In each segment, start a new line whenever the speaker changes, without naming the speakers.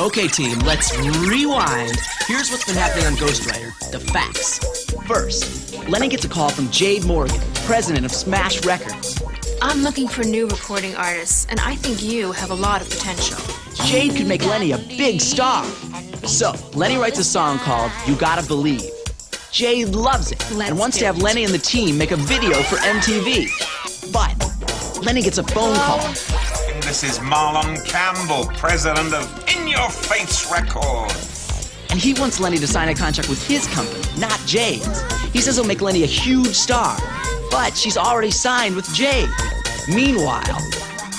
Okay, team, let's rewind. Here's what's been happening on Ghostwriter. The facts. First, Lenny gets a call from Jade Morgan, president of Smash Records.
I'm looking for new recording artists, and I think you have a lot of potential.
Jade could make Lenny a big star. So, Lenny writes a song called You Gotta Believe. Jade loves it and wants to have Lenny and the team make a video for MTV. But Lenny gets a phone call.
This is Marlon Campbell, president of In Your Face Records.
And he wants Lenny to sign a contract with his company, not Jade's. He says he'll make Lenny a huge star, but she's already signed with Jade. Meanwhile,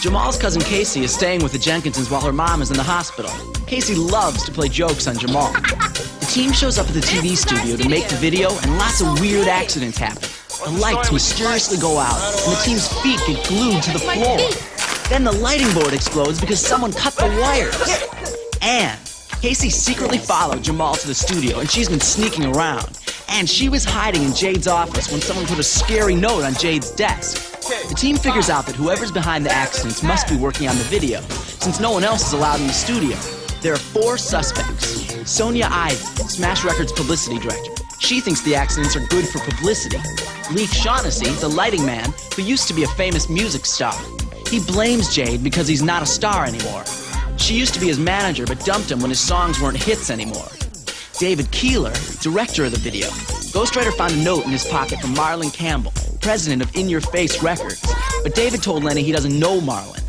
Jamal's cousin Casey is staying with the Jenkinsons while her mom is in the hospital. Casey loves to play jokes on Jamal. The team shows up at the TV studio to make the video, and lots of weird accidents happen. The lights mysteriously go out, and the team's feet get glued to the floor. Then the lighting board explodes because someone cut the wires. And Casey secretly followed Jamal to the studio, and she's been sneaking around. And she was hiding in Jade's office when someone put a scary note on Jade's desk. The team figures out that whoever's behind the accidents must be working on the video, since no one else is allowed in the studio. There are 4 suspects. Sonia Ivey, Smash Records publicity director. She thinks the accidents are good for publicity. Leif Shaughnessy, the lighting man, who used to be a famous music star. He blames Jade because he's not a star anymore. She used to be his manager, but dumped him when his songs weren't hits anymore. David Keeler, director of the video. Ghostwriter found a note in his pocket from Marlon Campbell, president of In Your Face Records. But David told Lenny he doesn't know Marlon.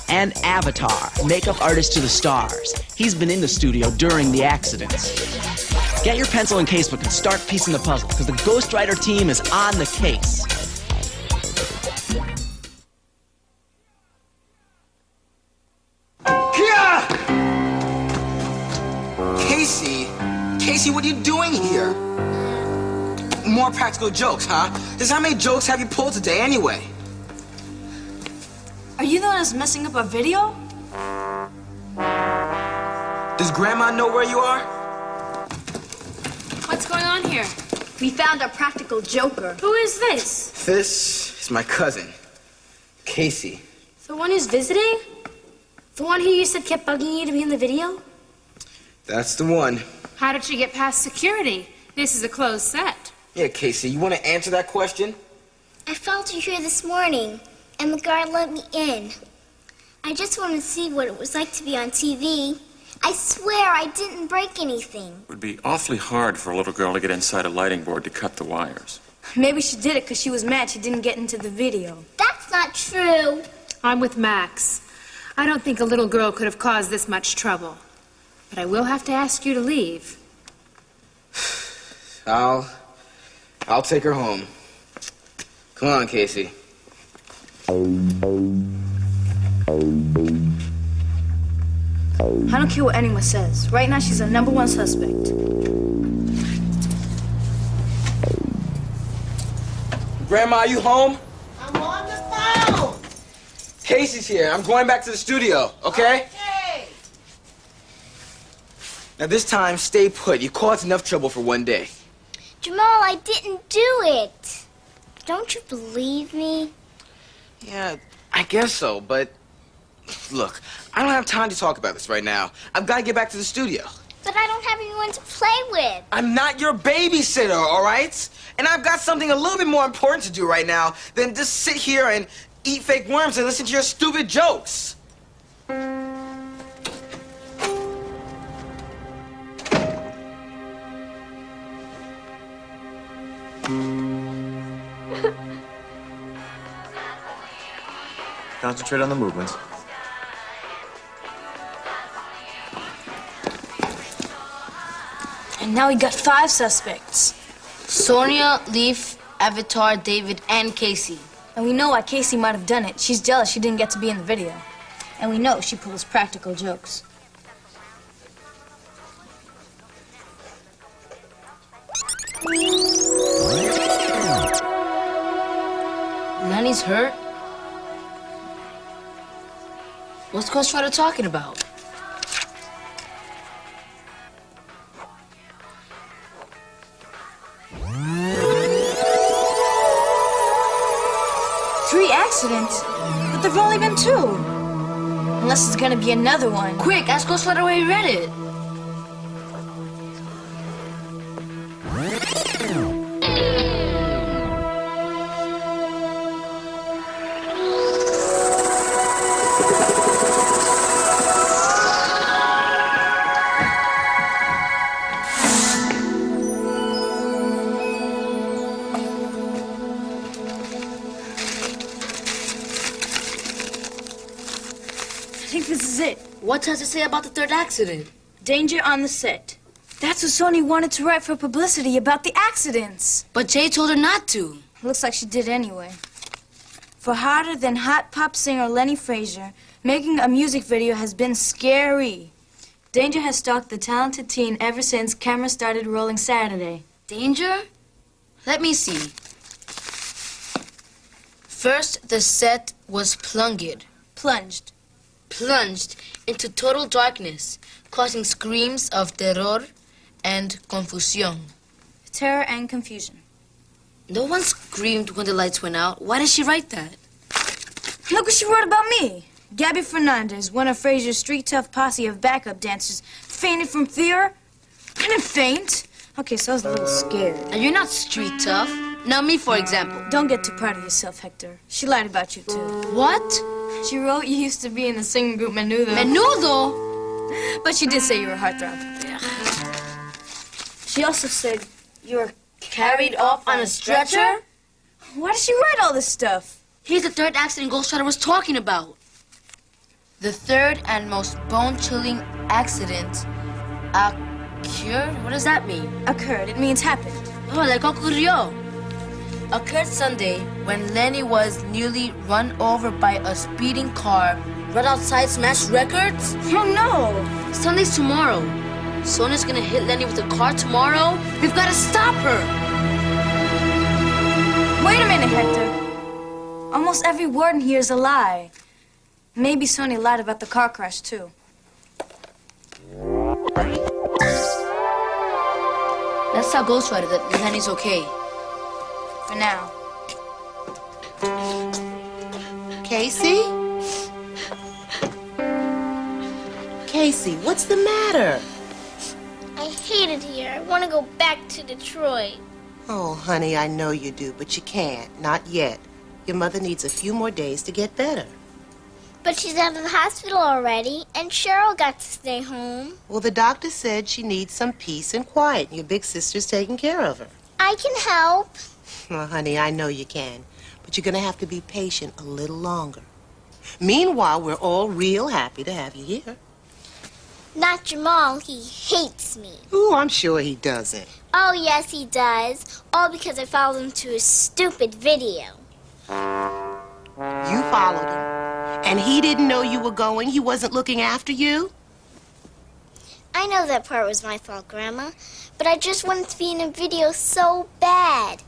And Avatar, makeup artist to the stars. He's been in the studio during the accidents. Get your pencil and casebook and start piecing the puzzle, because the Ghostwriter team is on the case.
Casey, what are you doing here? More practical jokes, huh? Just how many jokes have you pulled today anyway?
Are you the one that's messing up our video?
Does Grandma know where you are?
What's going on here?
We found our practical joker.
Who is this?
This is my cousin, Casey.
The one who's visiting? The one who you said kept bugging you to be in the video?
That's the one.
How did she get past security? This is a closed set.
Yeah, Casey, you want to answer that question?
I followed you here this morning, and the guard let me in. I just wanted to see what it was like to be on TV. I swear I didn't break anything.
It would be awfully hard for a little girl to get inside a lighting board to cut the wires.
Maybe she did it because she was mad she didn't get into the video.
That's not true.
I'm with Max. I don't think a little girl could have caused this much trouble. But I will have to ask you to leave.
I'll take her home. Come on, Casey.
I don't care what anyone says. Right now, she's our #1 suspect.
Grandma, are you home?
I'm on the phone.
Casey's here. I'm going back to the studio, okay?
Okay.
Now this time, stay put. You caused enough trouble for one day.
Jamal, I didn't do it. Don't you believe me?
Yeah, I guess so, but look, I don't have time to talk about this right now. I've got to get back to the studio.
But I don't have anyone to play with.
I'm not your babysitter, all right? And I've got something a little bit more important to do right now than just sit here and eat fake worms and listen to your stupid jokes.
Concentrate on the movements.
And now we got 5 suspects.
Sonia, Leif, Avatar, David, and Casey.
And we know why Casey might have done it. She's jealous she didn't get to be in the video. And we know she pulls practical jokes.
Lenny's hurt? What's Ghostwriter talking about?
Three accidents? But there've only been 2. Unless it's gonna be another one.
Quick, ask Ghostwriter where he read it.
I think this is it.
What does it say about the third accident?
Danger on the set. That's what Sony wanted to write for publicity about the accidents.
But Jay told her not to.
Looks like she did anyway. For hotter than hot pop singer Lenny Frazier, making a music video has been scary. Danger has stalked the talented teen ever since cameras started rolling Saturday.
Danger? Let me see. First, the set was plunged into total darkness, causing screams of terror and confusión.
Terror and confusion.
No one screamed when the lights went out. Why did she write that?
Look what she wrote about me. Gabby Fernandez, one of Frazier's street-tough posse of backup dancers, fainted from fear. I didn't faint. Okay, so I was a little scared.
And you're not street tough. Now me, for example.
Don't get too proud of yourself, Hector. She lied about you, too.
What?
She wrote you used to be in the singing group Menudo.
Menudo?
But she did say you were a heartthrob. She also said you were
Carried off on a stretcher?
Why did she write all this stuff?
Here's the third accident Ghostwriter was talking about. The third and most bone-chilling accident occurred? What does that mean?
Occurred. It means happened.
Oh, like ocurrió. Occurred Sunday when Lenny was nearly run over by a speeding car right outside Smash Records.
Oh, no.
Sunday's tomorrow. Sonia's gonna hit Lenny with a car tomorrow. We've got to stop her.
Wait a minute, Hector. Almost every word in here is a lie. Maybe Sonia lied about the car crash, too.
Let's tell Ghostwriter that Lenny's okay.
For now.
Casey? Casey, what's the matter?
I hate it here. I want to go back to Detroit.
Oh, honey, I know you do, but you can't. Not yet. Your mother needs a few more days to get better.
But she's out of the hospital already, and Cheryl got to stay home.
Well, the doctor said she needs some peace and quiet. Your big sister's taking care of her.
I can help.
Well, honey, I know you can, but you're going to have to be patient a little longer. Meanwhile, we're all real happy to have you here.
Not Jamal. He hates me.
Ooh, I'm sure he doesn't.
Oh, yes, he does. All because I followed him to his stupid video.
You followed him, and he didn't know you were going? He wasn't looking after you?
I know that part was my fault, Grandma, but I just wanted to be in a video so bad.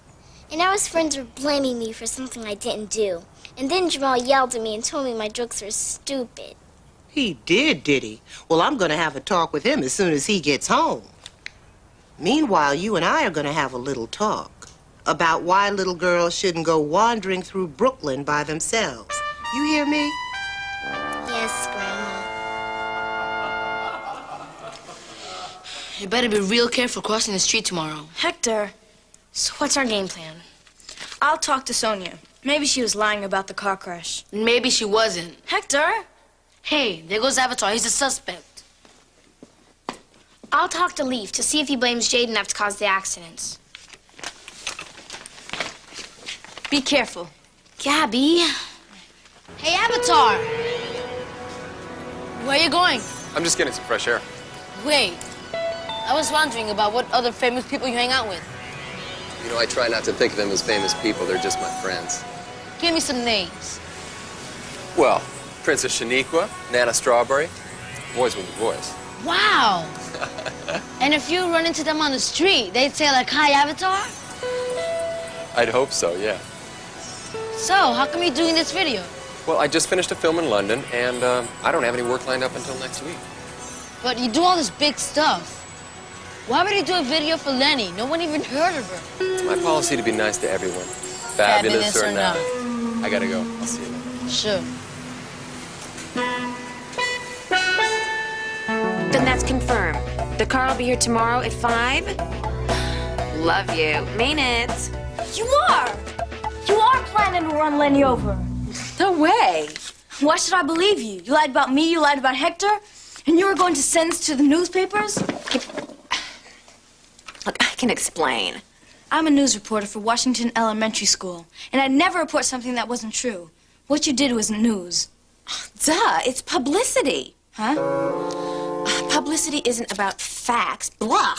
And now his friends were blaming me for something I didn't do. And then Jamal yelled at me and told me my jokes were stupid.
He did he? Well, I'm going to have a talk with him as soon as he gets home. Meanwhile, you and I are going to have a little talk about why little girls shouldn't go wandering through Brooklyn by themselves. You hear me?
Yes, Grandma.
You better be real careful crossing the street tomorrow.
Hector.
So what's our game plan?
I'll talk to Sonia. Maybe she was lying about the car crash.
Maybe she wasn't.
Hector?
Hey, there goes Avatar. He's a suspect.
I'll talk to Leaf to see if he blames Jade enough to cause the accidents.
Be careful.
Gabby. Hey, Avatar. Where are you going?
I'm just getting some fresh air.
Wait. I was wondering about what other famous people you hang out with.
You know, I try not to think of them as famous people. They're just my friends.
Give me some names.
Well, Princess Shaniqua, Nana Strawberry, boys with a voice.
Wow. And if you run into them on the street, they'd say like, "Hi, Avatar"?
I'd hope so, yeah.
So, how come you're doing this video?
Well, I just finished a film in London, and I don't have any work lined up until next week.
But you do all this big stuff. Why would you do a video for Lenny? No one even heard of her.
It's my policy to be nice to everyone. Fabulous or not. I gotta go. I'll see you later.
Sure.
Then that's confirmed. The car will be here tomorrow at 5. Love you. Mean it.
You are! You are planning to run Lenny over.
No way.
Why should I believe you? You lied about me, you lied about Hector, and you were going to send this to the newspapers?
Look, I can explain.
I'm a news reporter for Washington Elementary School, and I'd never report something that wasn't true. What you did wasn't news.
Duh, it's publicity.
Huh?
Publicity isn't about facts. Blah.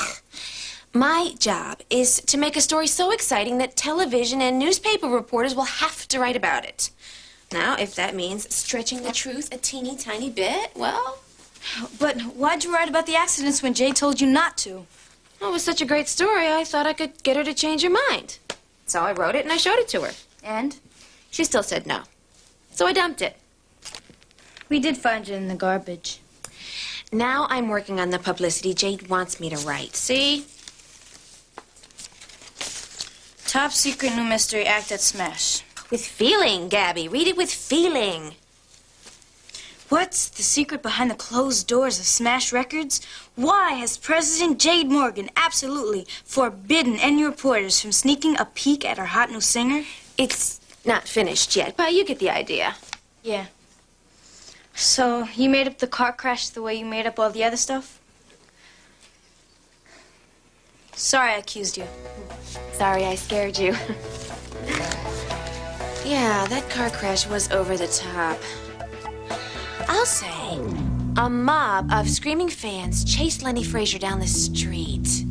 My job is to make a story so exciting that television and newspaper reporters will have to write about it. Now, if that means stretching the truth a teeny tiny bit, well...
But why'd you write about the accidents when Jay told you not to?
Well, it was such a great story, I thought I could get her to change her mind. So I wrote it and I showed it to her.
And?
She still said no. So I dumped it.
We did find it in the garbage.
Now I'm working on the publicity Jade wants me to write. See?
Top secret new mystery act at Smash.
With feeling, Gabby. Read it with feeling.
What's the secret behind the closed doors of Smash Records? Why has President Jade Morgan absolutely forbidden any reporters from sneaking a peek at our hot new singer?
It's not finished yet, but you get the idea.
Yeah. So, you made up the car crash the way you made up all the other stuff? Sorry I accused you.
Sorry I scared you. Yeah, that car crash was over the top. I'll say, a mob of screaming fans chased Lenny Frazier down the street.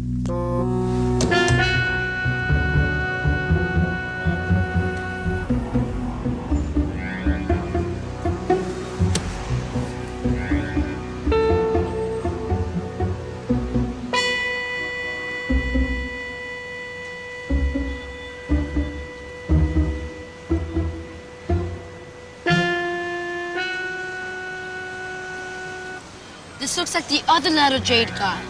This looks like the other letter Jade got.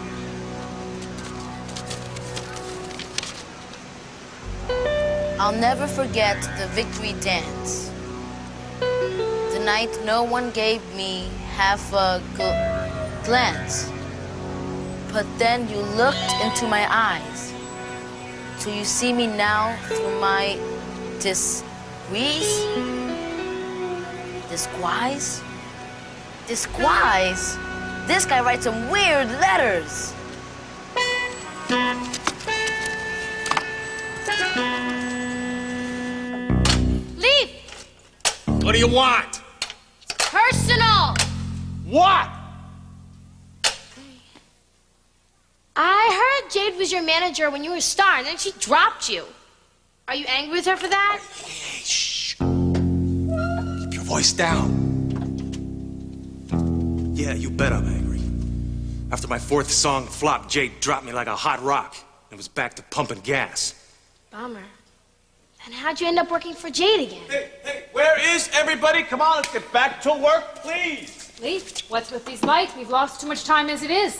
I'll never forget the victory dance. The night no one gave me half a glance. But then you looked into my eyes. Do you see me now through my disguise? Disguise? This guy writes some weird letters.
Leave!
What do you want?
Personal!
What?
I heard Jade was your manager when you were a star, and then she dropped you. Are you angry with her for that?
Hey, shh. Keep your voice down. Yeah, you bet I'm angry. After my 4th song flopped, Jade dropped me like a hot rock and was back to pumping gas.
Bummer. Then how'd you end up working for Jade again?
Hey, where is everybody? Come on, let's get back to work, please.
Leaf, what's with these lights? We've lost too much time as it is.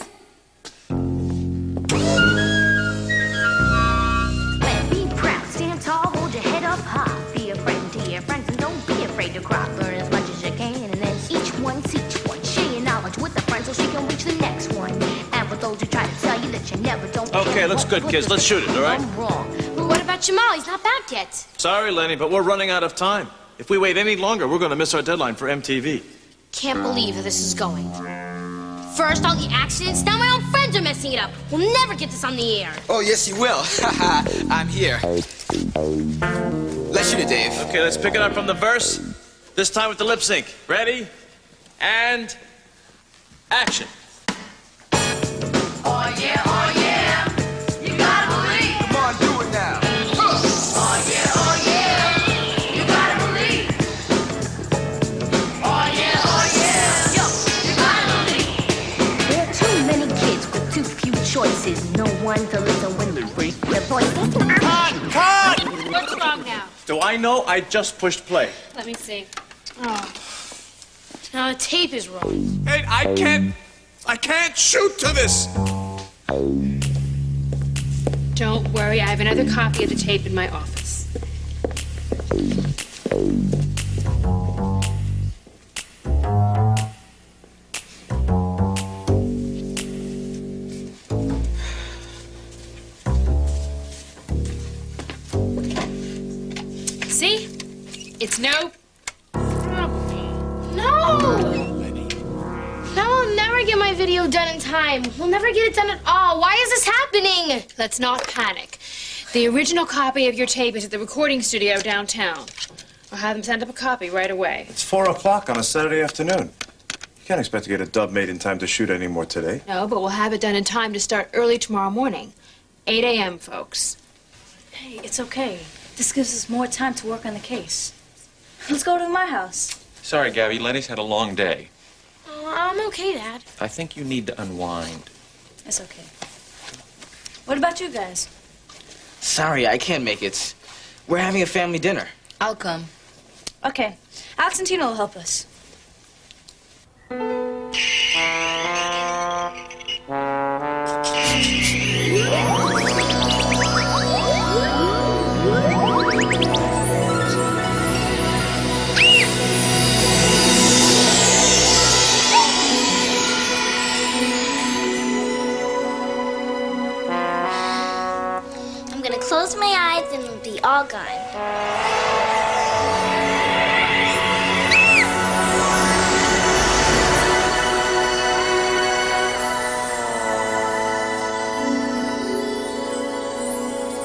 Be proud, stand tall, hold your head up high. Be a friend to your friends and don't be afraid to cry. Learn as much as you can and then each one teach one. Share your knowledge with a friend so she can reach the next one. And for those who try to tell you that you never don't.
Okay, looks good, kids. Let's shoot it, all right?
I'm wrong. But what about Jamal? He's not back yet.
Sorry, Lenny, but we're running out of time. If we wait any longer, we're going to miss our deadline for MTV.
Can't believe how this is going. First, all the accidents, now my own friends are messing it up. We'll never get this on the air.
Oh, yes, you will. I'm here. Let's shoot it, Dave.
Okay, let's pick it up from the verse. This time with the lip sync. Ready? And action.
Oh yeah, you gotta believe.
Come on, do it now.
Oh yeah, you gotta believe. Oh yeah, yo, you gotta believe. There are too many kids with too few choices. No one to listen when they break their voice.
Cut!
What's wrong now?
Do I know? I just pushed play.
Let me see. Oh. Now the tape is wrong.
Hey, I can't shoot to this.
Don't worry, I have another copy of the tape in my office. It's no problem. No! Now I'll never get my video done in time. We'll never get it done at all. Why is this happening? Let's not panic. The original copy of your tape is at the recording studio downtown. I'll have them send up a copy right away.
It's 4 o'clock on a Saturday afternoon. You can't expect to get a dub made in time to shoot any more today.
No, but we'll have it done in time to start early tomorrow morning. 8 a.m., folks.
Hey, it's okay. This gives us more time to work on the case. Let's go to my house.
Sorry, Gabby. Lenny's had a long day.
Oh, I'm okay, Dad.
I think you need to unwind.
It's okay. What about you guys?
Sorry, I can't make it. We're having a family dinner.
I'll come.
Okay. Alex and Tina will help us.
I'm gonna close my eyes and it'll be all gone.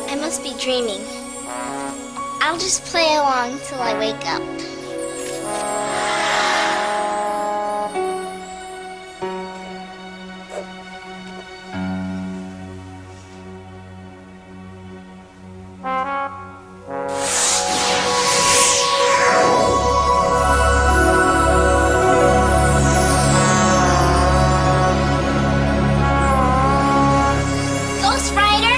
I must be dreaming. I'll just play along till I wake up. Ghostwriter,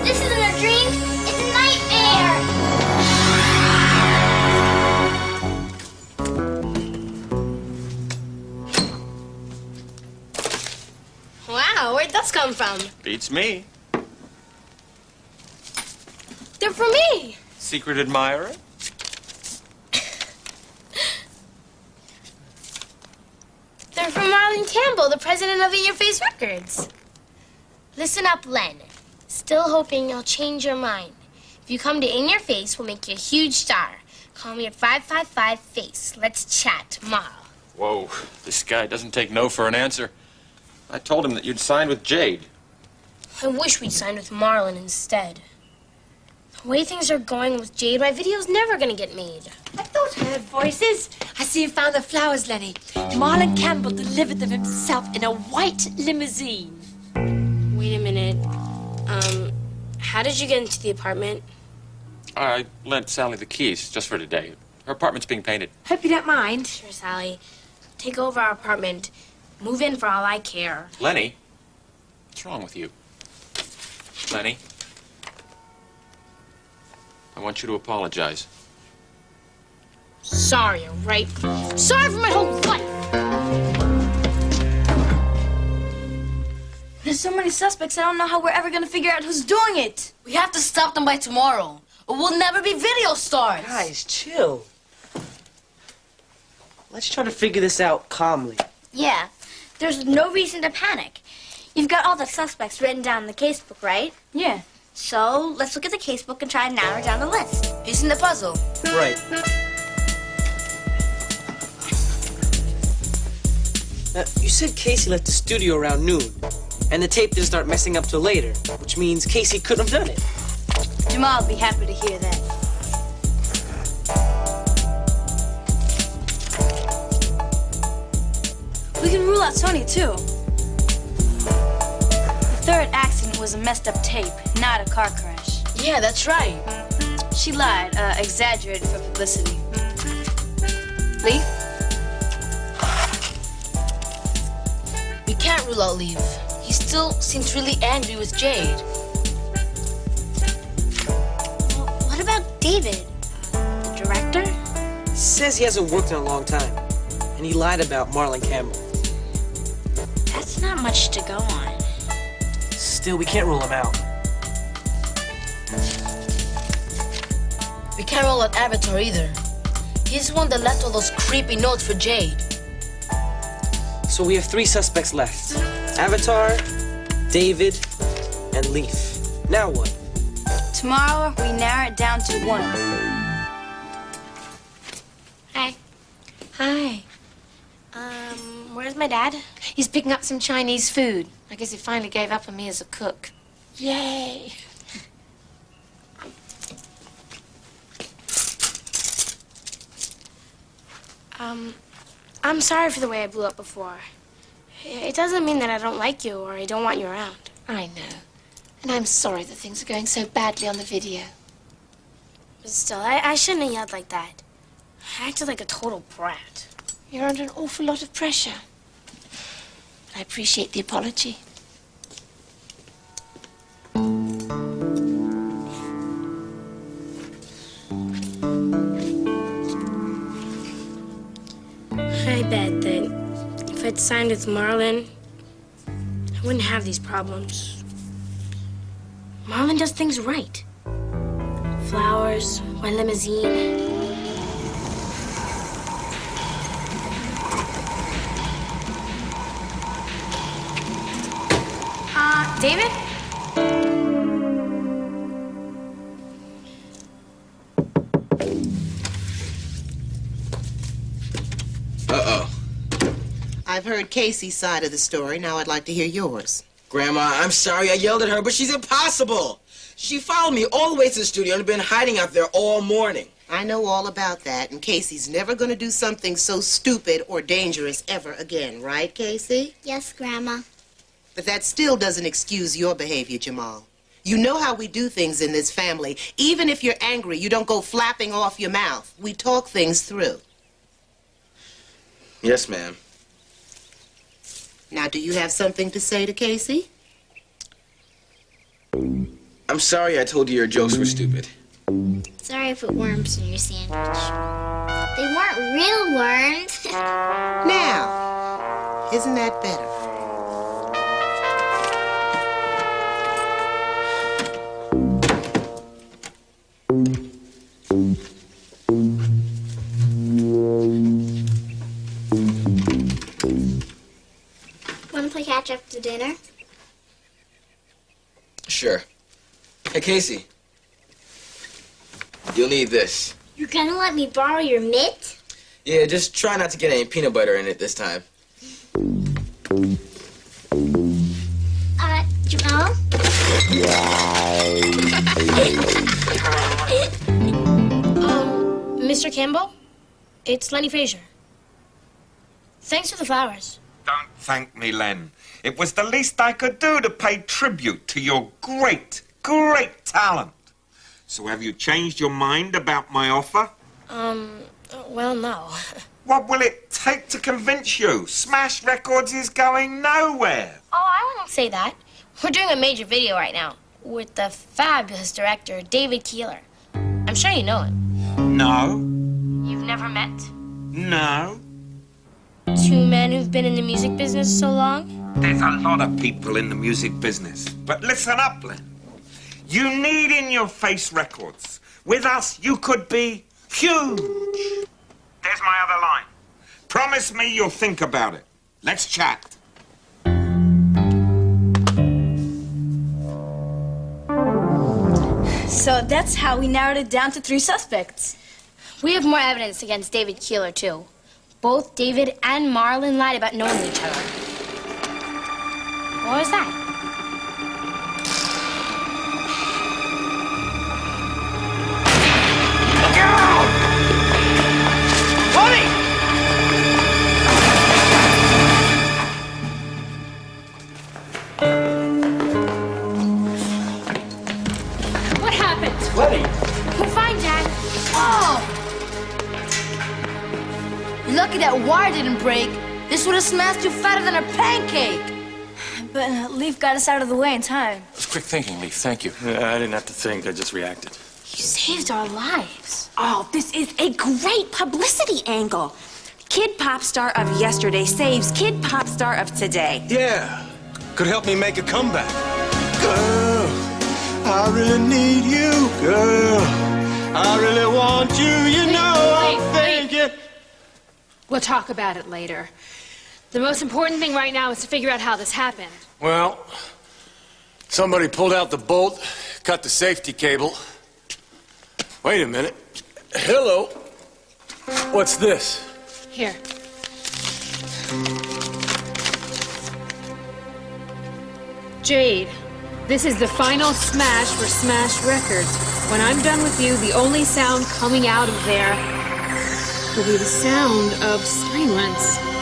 this isn't a dream, it's a nightmare.
Wow, where'd those come from?
Beats me.
They're for me.
Secret admirer?
They're from Marlon Campbell, the president of In Your Face Records. Listen up, Len. Still hoping you'll change your mind. If you come to In Your Face, we'll make you a huge star. Call me at 555-FACE. Let's chat tomorrow.
Whoa, this guy doesn't take no for an answer. I told him that you'd signed with Jade.
I wish we'd signed with Marlon instead. The way things are going with Jade, my video's never gonna get made.
I thought I heard voices. I see you found the flowers, Lenny. Marlon Campbell delivered them himself in a white limousine.
Wait a minute. How did you get into the apartment?
I lent Sally the keys just for today. Her apartment's being painted.
Hope you don't mind.
Sure, Sally. Take over our apartment. Move in for all I care.
Lenny? What's wrong with you? Lenny? I want you to apologize.
Sorry, all right? Sorry for my whole life!
There's so many suspects, I don't know how we're ever gonna figure out who's doing it.
We have to stop them by tomorrow, or we'll never be video stars.
Guys, chill. Let's try to figure this out calmly.
Yeah, there's no reason to panic. You've got all the suspects written down in the casebook, right?
Yeah.
So let's look at the casebook and try to narrow down the list.
Piecing the puzzle.
Right. You said Casey left the studio around noon, and the tape didn't start messing up till later, which means Casey couldn't have done it.
Jamal will be happy to hear that. We can rule out Sonia, too. The third accident was a messed up tape, not a car crash.
Yeah, that's right.
She lied, exaggerated for publicity. Lee?
We can't rule out Leaf. He still seems really angry with Jade.
Well, what about David? The director?
Says he hasn't worked in a long time, and he lied about Marlon Campbell.
That's not much to go on.
Still, we can't rule him out.
We can't rule out Avatar either. He's the one that left all those creepy notes for Jade.
So we have 3 suspects left. Avatar, David, and Leaf. Now what?
Tomorrow, we narrow it down to 1.
Hi.
Where's my dad?
He's picking up some Chinese food. I guess he finally gave up on me as a cook. Yay!
I'm sorry for the way I blew up before. It doesn't mean that I don't like you or I don't want you around.
I know. And I'm sorry that things are going so badly on the video.
But still, I shouldn't have yelled like that. I acted like a total brat.
You're under an awful lot of pressure. But I appreciate the apology.
I bet that if I'd signed with Marlon, I wouldn't have these problems. Marlon does things right. Flowers, my limousine. David?
Uh-oh.
I've heard Casey's side of the story. Now I'd like to hear yours.
Grandma, I'm sorry I yelled at her, but she's impossible. She followed me all the way to the studio and been hiding out there all morning.
I know all about that, and Casey's never going to do something so stupid or dangerous ever again, right, Casey?
Yes, Grandma.
But that still doesn't excuse your behavior, Jamal. You know how we do things in this family. Even if you're angry, you don't go flapping off your mouth. We talk things through.
Yes, ma'am.
Now, do you have something to say to Casey?
I'm sorry I told you your jokes were stupid.
Sorry I put worms in your sandwich. They weren't real worms.
Now, isn't that better?
Want to play catch after dinner?
Sure. Hey, Casey. You'll need this.
You're gonna let me borrow your mitt?
Yeah, just try not to get any peanut butter in it this time.
Jamal?
Mr. Campbell? It's Lenny Frazier. Thanks for the flowers.
Don't thank me, Len. It was the least I could do to pay tribute to your great, great talent. So have you changed your mind about my offer?
Well, no.
What will it take to convince you? Smash Records is going nowhere.
Oh, I wouldn't say that. We're doing a major video right now with the fabulous director, David Keeler. I'm sure you know him.
No.
You've never met?
No.
Two men who've been in the music business so long?
There's a lot of people in the music business. But listen up, Len. You need in-your-face records. With us, you could be huge. There's my other line. Promise me you'll think about it. Let's chat.
So that's how we narrowed it down to 3 suspects.
We have more evidence against David Keeler, too. Both David and Marlon lied about knowing each other. What was that?
Look out! Buddy!
What happened?
Lenny!
We're fine, Dad.
Oh! You're lucky that wire didn't break. This would have smashed you fatter than a pancake. But Leaf got us out of the way in time.
It was quick thinking, Leaf. Thank you.
Yeah, I didn't have to think. I just reacted.
You saved our lives.
Oh, this is a great publicity angle. Kid pop star of yesterday saves kid pop star of today.
Yeah. Could help me make a comeback. Girl, I really need you, girl. I really want you, you know I'm thinking.
We'll talk about it later. The most important thing right now is to figure out how this happened.
Well, somebody pulled out the bolt, cut the safety cable. Wait a minute. Hello. What's this?
Here. Jade, this is the final smash for Smash Records. When I'm done with you, the only sound coming out of there will be the sound of silence.